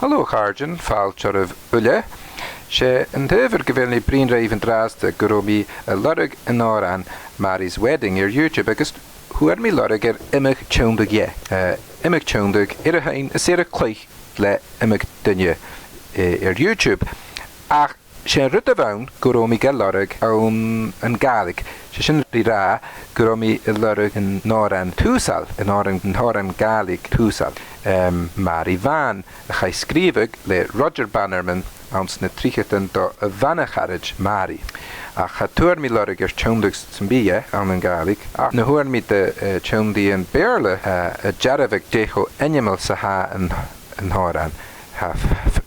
Hallo Garjan, Falcharov Ulle. She an tever gewilni brin raven draste goromi a lorg an oran Mary's wedding YouTube agus huar mi lorg imig tjondig je. Imig tjondig hain a sere kleich le imig dunje YouTube. Ach she ruttevaun goromi ge lorg an galig. She sin ra goromi a lorg an noran tusal an oran galig tusal. Mary Van ga skrivig le Roger Bannerman ans na tricheten do a vanacharage Mary. Ach ha tuair mi lorg tjondigs zmbie an galig. Ach na huar mi de tjondi an beerle a jaravig decho animal sa ha an horan. Ha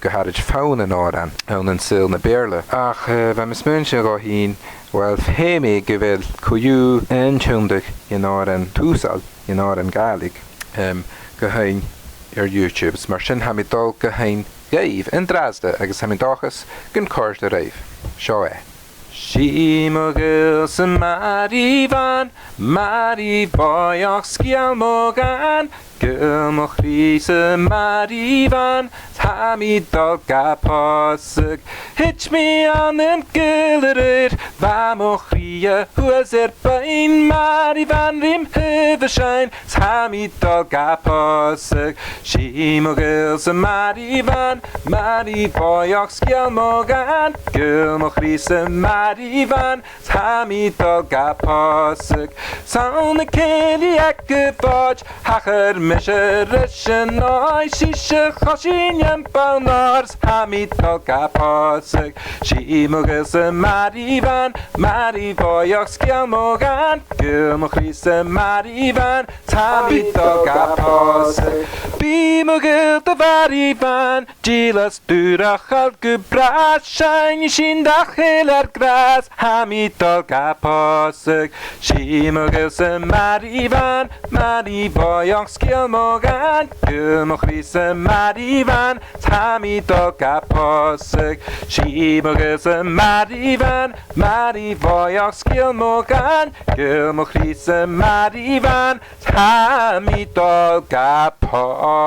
geharage faun an oran an sil na beerle. Ach va mis münchen go hin wel hemi gewil kuju en tjondig in oran tusal in oran galig. Gehein YouTube mar sin ha mi dul gehein gaif in drasde agus ha mi dochas gyn cors de raif. Seo e. Si mogil sa Mari Van, Mari boioch sgial mogan, gil moch ri sa Mari Van, ha mi dul ga posig. Hitch mi an en gillerir, va moch ria, huas bain Mari Van rim hyverschein, ha mi dul ga posig. Si mogil sa Mari Van, Mari boioch sgial mogan, gil moch ri sa Mari Van, ha mi dul ga posig. Saun a candy akkevaj, hacher misher rishen oi, shisha choshin yen balnars, ha mi dul ga posig. Si mogil sa Mari Van, Mari boioch sgial mogan, gil moch ri sa Mari Van, ha mi dul ga posig. Bi mogil da Mari Van, gilas durach al gebras, shine shindach heler gras, ha mi dul ga posig. Si mogil sa Mari Van, Mari boioch sgial mogan, gil moch ri sa Mari Van, ha mi dul ga posig. Si mogil sa Mari Van, Mari boioch sgial mogan, gil moch ri sa Mari Van, ha mi dul ga posig.